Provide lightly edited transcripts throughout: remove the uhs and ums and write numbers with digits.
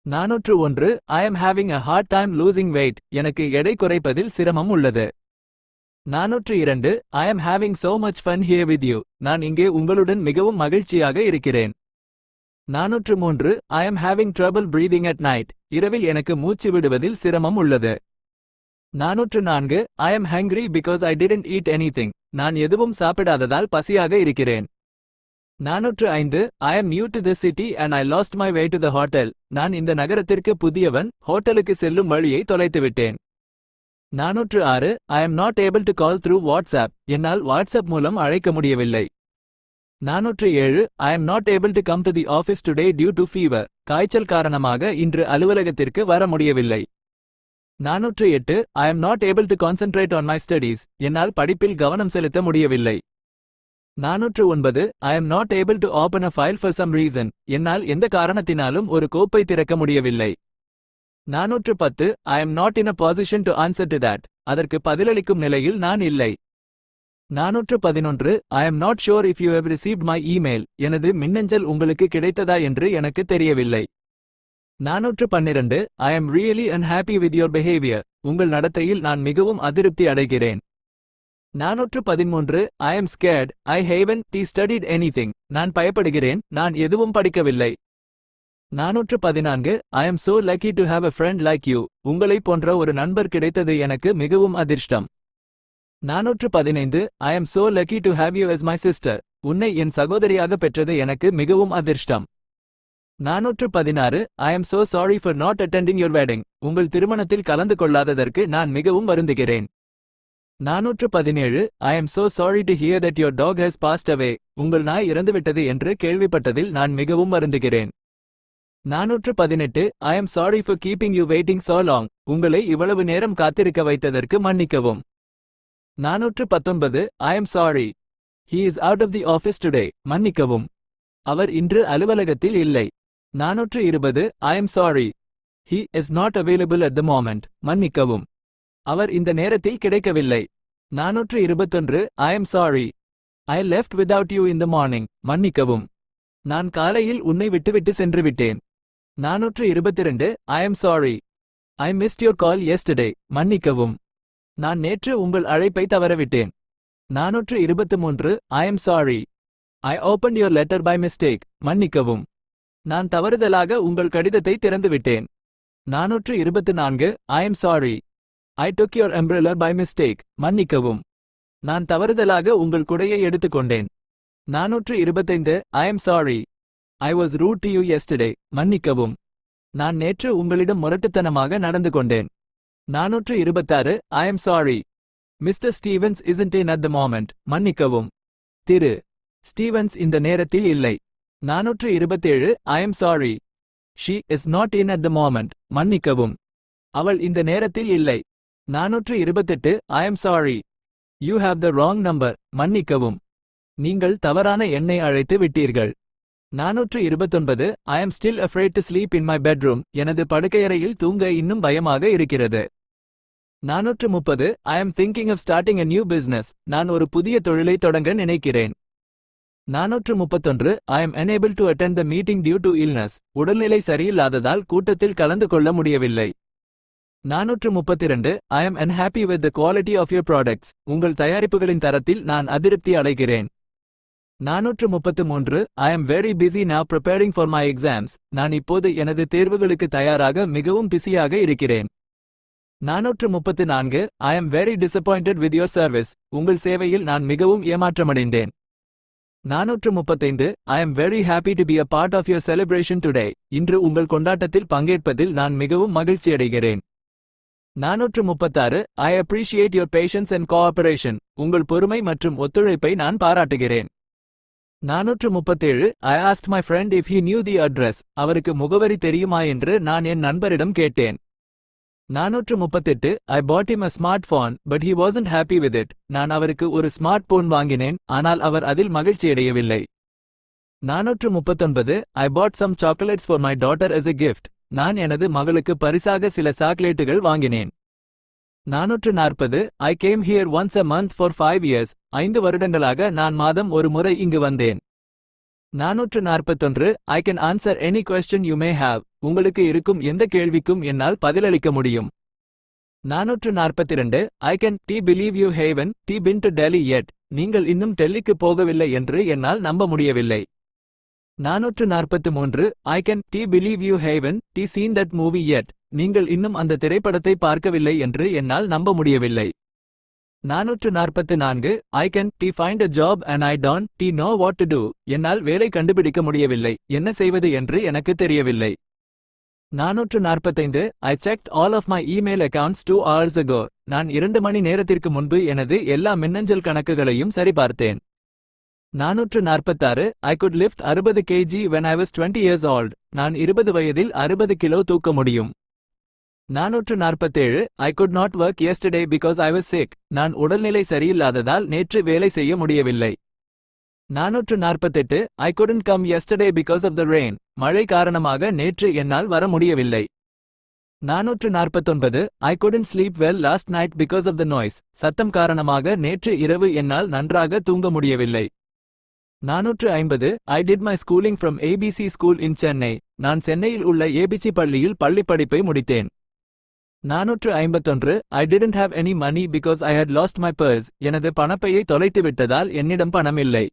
401 I am having a hard time losing weight. எனக்கு எடை குறைப்பதில் சிரமம் உள்ளது. 402 I am having so much fun here with you. நான் இங்கே உங்களுடன் மிகவும் மகிழ்ச்சியாக இருக்கிறேன். 403 I am having trouble breathing at night. இரவில் எனக்கு மூச்சு விடுவதில் சிரமம் உள்ளது. 404 I am hungry because I didn't eat anything. நான் எதுவும் சாப்பிடாததால் பசியாக இருக்கிறேன். 405 I am new to this city and I lost my way to the hotel. நான் இந்த நகரத்திற்கு புதியவன், ஹோட்டலுக்கு செல்லும் வழியை தொலைத்துவிட்டேன். 406 I am not able to call through WhatsApp. என்னால் வாட்ஸ்அப் மூலம் அழைக்க முடியவில்லை. 407 I am not able to come to the office today due to fever. காய்ச்சல் காரணமாக இன்று அலுவலகத்திற்கு வர முடியவில்லை. 408 I am not able to concentrate on my studies. என்னால் படிப்பில் கவனம் செலுத்த முடியவில்லை. 409 I am not able to open a file for some reason. என்னால் எந்த காரணத்தினாலும் ஒரு கோப்பை திறக்க முடியவில்லை. 410 I am not in a position to answer to that. அதற்கு பதிலளிக்கும் நிலையில் நான் இல்லை. 411 I am not sure if you have received my email. எனது மின்னஞ்சல் உங்களுக்கு கிடைத்ததா என்று எனக்கு தெரியவில்லை. 412 I am really unhappy with your behavior. உங்கள் நடத்தையில் நான் மிகவும் அதிருப்தி அடைகிறேன். 413 I am scared. I haven't studied anything. நான் பயப்படுகிறேன், நான் எதுவும் படிக்கவில்லை. 414 I am so lucky to have a friend like you. உங்களைப் போன்ற ஒரு நண்பர் கிடைத்தது எனக்கு மிகவும் அதிர்ஷ்டம். 415 I am so lucky to have you as my sister. உன்னை என் சகோதரியாக பெற்றது எனக்கு மிகவும் அதிர்ஷ்டம். 416 I am so sorry for not attending your wedding. உங்கள் திருமணத்தில் கலந்து கொள்ளாததற்கு நான் மிகவும் வருந்துகிறேன். 417 I am so sorry to hear that your dog has passed away. உங்கள் நாய் இறந்துவிட்டது என்று கேள்விப்பட்டதில் நான் மிகவும் வருந்துகிறேன். 418 I am sorry for keeping you waiting so long. உங்களை இவ்வளவு நேரம் காத்திருக்க வைத்ததற்கு மன்னிக்கவும். 419 I am sorry. He is out of the office today. மன்னிக்கவும். அவர் இன்று அலுவலகத்தில் இல்லை. 420 I am sorry. He is not available at the moment. மன்னிக்கவும். அவர் இந்த நேரத்தில் கிடைக்கவில்லை. 421 I am sorry. I left without you in the morning. மன்னிக்கவும். நான் காலையில் உன்னை விட்டுவிட்டு சென்றுவிட்டேன். 422 I am sorry. I missed your call yesterday. மன்னிக்கவும். நான் நேற்று உங்கள் அழைப்பை தவறவிட்டேன். 423 I am sorry. I opened your letter by mistake. மன்னிக்கவும். நான் தவறுதலாக உங்கள் கடிதத்தை திறந்துவிட்டேன். 424 I am sorry. I took your umbrella by mistake. மன்னிக்கவும். நான் தவறுதலாக உங்கள் குடையை எடுத்துக்கொண்டேன். 425 I am sorry. I was rude to you yesterday. மன்னிக்கவும். நான் நேற்று உங்களிடம் முரட்டுத்தனமாக நடந்து கொண்டேன். 426 I am sorry. Mr. Stevens isn't in at the moment. மன்னிக்கவும். திரு ஸ்டீவன்ஸ் இந்த நேரத்தில் இல்லை. 427 I am sorry. She is not in at the moment. மன்னிக்கவும். அவள் இந்த நேரத்தில் இல்லை. 428 I am sorry. You have the wrong number. மன்னிக்கவும். நீங்கள் தவறான எண்ணை அழைத்து விட்டீர்கள். 429 I am still afraid to sleep in my bedroom. எனது படுக்கையறையில் தூங்க இன்னும் பயமாக இருக்கிறது. 430 I am thinking of starting a new business. நான் ஒரு புதிய தொழிலை தொடங்க நினைக்கிறேன். 431 I am unable to attend the meeting due to illness. உடல்நிலை சரியில்லாததால் கூட்டத்தில் கலந்து கொள்ள முடியவில்லை. 432 I am unhappy with the quality of your products. உங்கள் தயாரிப்புகளின் தரத்தில் நான் அதிருப்தி அடைகிறேன். 433 I am very busy now preparing for my exams. நான் இப்போது எனது தேர்வுகளுக்கு தயாராக மிகவும் பிஸியாக இருக்கிறேன். 434 I am very disappointed with your service. உங்கள் சேவையில் நான் மிகவும் ஏமாற்றமடைந்தேன். 435 I am very happy to be a part of your celebration today. இன்று உங்கள் கொண்டாட்டத்தில் பங்கேற்பதில் நான் மிகவும் மகிழ்ச்சியடைகிறேன். 436 I appreciate your patience and cooperation. உங்கள் பொறுமை மற்றும் ஒத்துழைப்பை நான் பாராட்டுகிறேன். 437 I asked my friend if he knew the address. அவருக்கு முகவரி தெரியுமா என்று நான் என் நண்பரிடம் கேட்டேன். 438 I bought him a smartphone but he wasn't happy with it. நான் அவருக்கு ஒரு ஸ்மார்ட் போன் வாங்கினேன், ஆனால் அவர் அதில் மகிழ்ச்சியடையவில்லை. 439 I bought some chocolates for my daughter as a gift. நான் எனது மகளுக்கு பரிசாக சில சாக்லேட்டுகள் வாங்கினேன். 440 I came here once a month for 5 years. 5 வருடங்களாக நான் மாதம் ஒரு முறை இங்கு வந்தேன். 441 I can answer any question you may have. உங்களுக்கு இருக்கும் எந்த கேள்விக்கும் என்னால் பதிலளிக்க முடியும். 442 I can believe you haven't been to Delhi yet. நீங்கள் இன்னும் டெல்லிக்கு போகவில்லை என்று என்னால் நம்ப முடியவில்லை. 443 I can believe you haven't seen that movie yet. நீங்கள் இன்னும் அந்த திரைப்படத்தை பார்க்கவில்லை என்று என்னால் நம்ப முடியவில்லை. 444 I can find a job and I don't know what to do. என்னால் வேலை கண்டுபிடிக்க முடியவில்லை, என்ன செய்வது என்று எனக்கு தெரியவில்லை. 445 I checked all of my email accounts 2 hours ago. நான் 2 மணி நேரத்திற்கு முன்பு எனது எல்லா மின்னஞ்சல் கணக்குகளையும் சரிபார்த்தேன். 446 I could lift 60 kg when I was 20 years old. நான் 20 வயதில் 60 கிலோ தூக்க முடியும். 447 I could not work yesterday because I was sick. நான் உடல்நிலை சரியில்லாததால் நேற்று வேலை செய்ய முடியவில்லை. 448 I couldn't come yesterday because of the rain. மழை காரணமாக நேற்று என்னால் வர முடியவில்லை. 449 I couldn't sleep well last night because of the noise. சத்தம் காரணமாக நேற்று இரவு என்னால் நன்றாக தூங்க முடியவில்லை. 450 I did my schooling from ABC School in Chennai. நான் சென்னையில் உள்ள ஏபிசி பள்ளியில் பள்ளிப்படிப்பை முடித்தேன். 451 I didn't have any money because I had lost my purse. எனது பணப்பையை தொலைத்து விட்டதால் என்னிடம் பணம் இல்லை.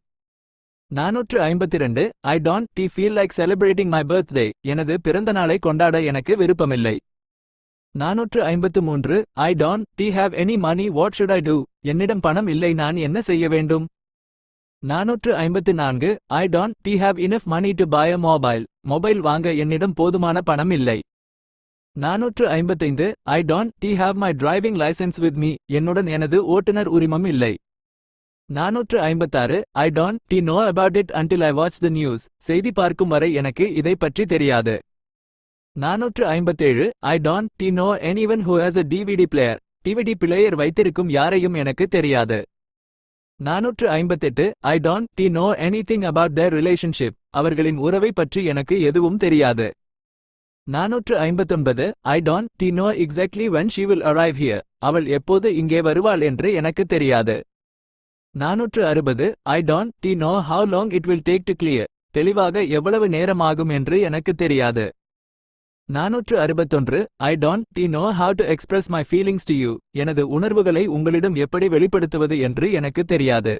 452 I don't feel like celebrating my birthday. எனது பிறந்தநாளை கொண்டாட எனக்கு விருப்பமில்லை. 453 I don't have any money. What should I do? என்னிடம் பணம் இல்லை, நான் என்ன செய்ய வேண்டும்? 454 I don't have enough money to buy a mobile. Mobile வாங்க என்னிடம் போதுமான பணம் இல்லை. 455 I don't have my driving license with me. என்னுடன் எனது ஓட்டுநர் உரிமம் இல்லை. 456 I don't know about it until I watch the news. செய்தி பார்க்கும் வரை எனக்கு இதை பற்றி தெரியாது. 457 I don't know anyone who has a DVD player. DVD player வைத்திருக்கும் யாரையும் எனக்கு தெரியாது. 458 I don't know anything about their relationship. அவர்களின் உறவை பற்றி எனக்கு எதுவும் தெரியாது. 459 I don't know exactly when she will arrive here. அவள் எப்போது இங்கே வருவாள் என்று எனக்கு தெரியாது. 460 I don't know how long it will take to clear. தெளிவாக எவ்வளவு நேரமாகும் என்று எனக்கு தெரியாது. 461 I don't know how to express my feelings to you. எனது உணர்வுகளை உங்களிடம் எப்படி வெளிப்படுத்துவது என்று எனக்கு தெரியாது.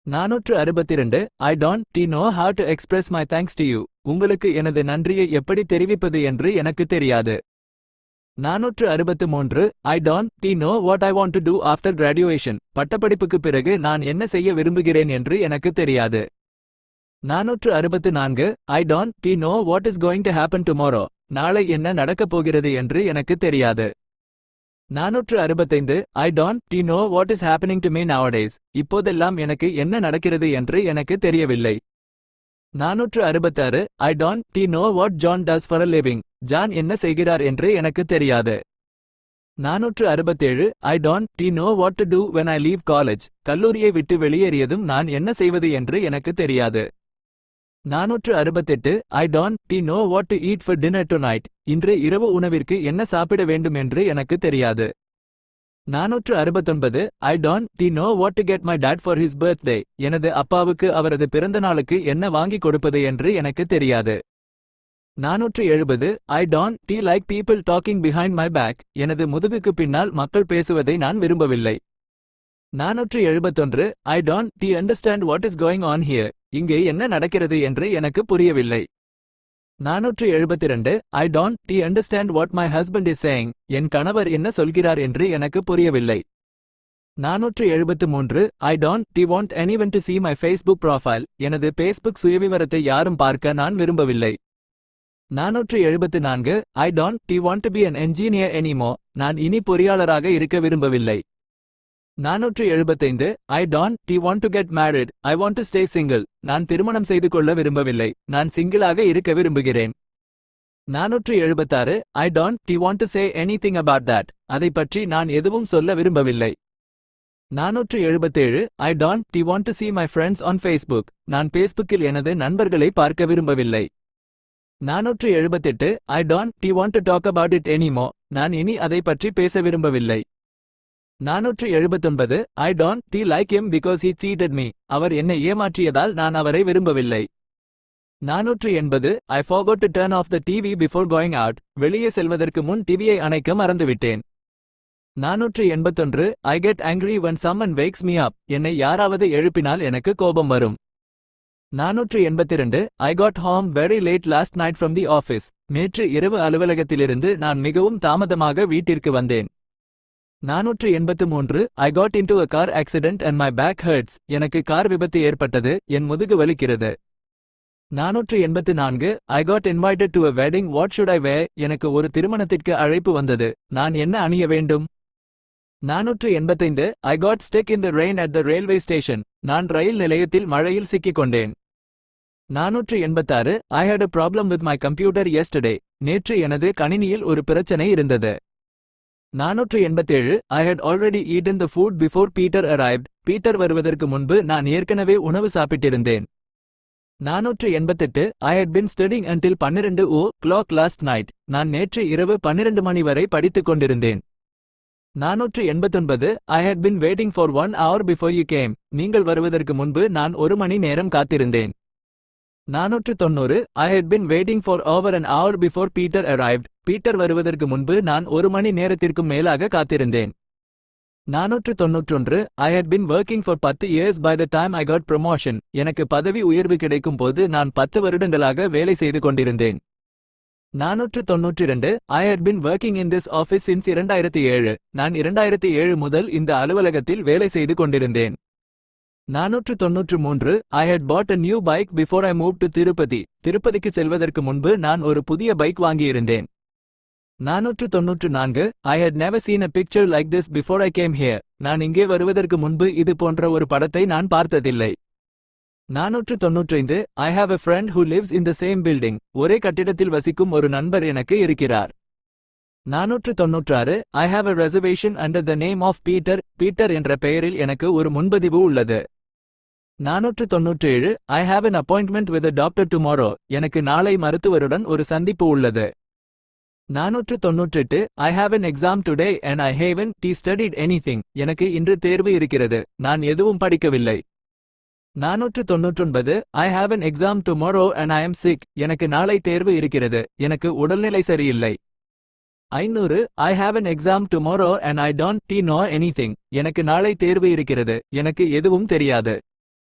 462 I don't know how to express my thanks to you. உங்களுக்கு எனது நன்றியை எப்படி தெரிவிப்பது என்று எனக்கு தெரியாது. 463 I don't know what I want to do after graduation. பட்டப்படிப்புக்கு பிறகு நான் என்ன செய்ய விரும்புகிறேன் என்று எனக்கு தெரியாது. 464 I don't know what is going to happen tomorrow. நாளை என்ன நடக்கப் போகிறது என்று எனக்கு தெரியாது. 465 I don't know what is happening to me nowadays. இப்போதெல்லாம் எனக்கு என்ன நடக்கிறது என்று எனக்கு தெரியவில்லை. 466 I don't know what John does for a living. John என்ன செய்கிறார் என்று எனக்கு தெரியாது. 467 I don't know what to do when I leave college. கல்லூரியை விட்டு வெளியேறியதும் நான் என்ன செய்வது என்று எனக்கு தெரியாது. 468 I don't know what to eat for dinner tonight. இன்று இரவு உணவிற்கு என்ன சாப்பிட வேண்டும் என்று எனக்கு தெரியாது. 469 I don't know what to get my dad for his birthday. எனது அப்பாவுக்கு அவரது பிறந்த நாளுக்கு என்ன வாங்கி கொடுப்பது என்று எனக்கு தெரியாது. 470 I don't like people talking behind my back. எனது முதுகுக்கு பின்னால் மக்கள் பேசுவதை நான் விரும்பவில்லை. 471 I don't understand what is going on here. இங்கே என்ன நடக்கிறது என்று எனக்கு புரியவில்லை. 472 I don't understand what my husband is saying. என் கணவர் என்ன சொல்கிறார் என்று எனக்கு புரியவில்லை. 473 I don't want anyone to see my Facebook profile. எனது Facebook சுயவிவரத்தை யாரும் பார்க்க நான் விரும்பவில்லை. 474 I don't want to be an engineer anymore. நான் இனி பொறியாளராக இருக்க விரும்பவில்லை. 475 I don't want to get married. I want to stay single. நான் திருமணம் செய்து கொள்ள விரும்பவில்லை, நான் சிங்கிளாக இருக்க விரும்புகிறேன். 476 I don't want to say anything about that. அதை பற்றி நான் எதுவும் சொல்ல விரும்பவில்லை. 477 I don't want to see my friends on Facebook. நான் Facebookil எனது நண்பர்களை பார்க்க விரும்பவில்லை. 478 I don't want to talk about it anymore. நான் இனி அதை பற்றி பேச விரும்பவில்லை. 479 I don't like him because he cheated me. அவர் என்னை ஏமாற்றியதால் நான் அவரை விரும்பவில்லை. 480 I forgot to turn off the TV before going out. வெளியே செல்வதற்கு முன் டிவியை அணைக்க மறந்துவிட்டேன். 481 I get angry when someone wakes me up. என்னை யாராவது எழுப்பினால் எனக்கு கோபம் வரும். 482 I got home very late last night from the office. நேற்று இரவு அலுவலகத்திலிருந்து நான் மிகவும் தாமதமாக வீட்டிற்கு வந்தேன். 483 I got into a car accident and my back hurts. எனக்கு கார் விபத்து ஏற்பட்டது, என் முதுகு வலிக்கிறது. 484 I got invited to a wedding. What should I wear? எனக்கு ஒரு திருமணத்திற்கு அழைப்பு வந்தது, நான் என்ன அணிய வேண்டும்? 485 I got stuck in the rain at the railway station. நான் ரயில் நிலையத்தில் மழையில் சிக்கிக் கொண்டேன். 486 I had a problem with my computer yesterday. நேற்று எனது கணினியில் ஒரு பிரச்சனை இருந்தது. 487 I had already eaten the food before Peter arrived. Peter வருவதற்கு முன்பு நான் ஏற்கனவே உணவு சாப்பிட்டிருந்தேன். 488 I had been studying until 12 o'clock last night. நான் நேற்று இரவு 12 மணி வரை படித்துக் கொண்டிருந்தேன். 489 I had been waiting for 1 hour before you came. நீங்கள் வருவதற்கு முன்பு நான் 1 மணி நேரம் காத்திருந்தேன். 490 I had been waiting for over an hour before Peter arrived. Peter வருவதற்கு முன்பு நான் 1 மணி நேரத்திற்கும் மேலாக காத்திருந்தேன். 491 I had been working for 10 years by the time I got promotion. எனக்கு பதவி உயர்வு கிடைக்கும் போது நான் 10 வருடங்களாக வேலை செய்து கொண்டிருந்தேன். 492 I had been working in this office since 2007. நான் 2007 முதல் இந்த அலுவலகத்தில் வேலை செய்து கொண்டிருந்தேன். 493 I had bought a new bike before I moved to Tirupati. திருப்பதிக்கு செல்வதற்கு முன்பு நான் ஒரு புதிய பைக் வாங்கியிருந்தேன். 494 I had never seen a picture like this before I came here. நான் இங்கே வருவதற்கு முன்பு இது போன்ற ஒரு படத்தை நான் பார்த்ததில்லை. 495 I have a friend who lives in the same building. ஒரே கட்டிடத்தில் வசிக்கும் ஒரு நண்பர் எனக்கு இருக்கிறார். 496 I have a reservation under the name of Peter. Peter என்ற பெயரில் எனக்கு ஒரு முன்பதிவு உள்ளது. 497 I have an appointment with a doctor tomorrow. எனக்கு நாளை மருத்துவருடன் ஒரு சந்திப்பு உள்ளது. 498 I have an exam today and I haven't studied anything. எனக்கு இன்று தேர்வு இருக்கிறது, நான் எதுவும் படிக்கவில்லை. 499 I have an exam tomorrow and I am sick. எனக்கு நாளை தேர்வு இருக்கிறது, எனக்கு உடல்நிலை சரியில்லை. 500 I have an exam tomorrow and I don't know anything. எனக்கு நாளை தேர்வு இருக்கிறது, எனக்கு எதுவும் தெரியாது.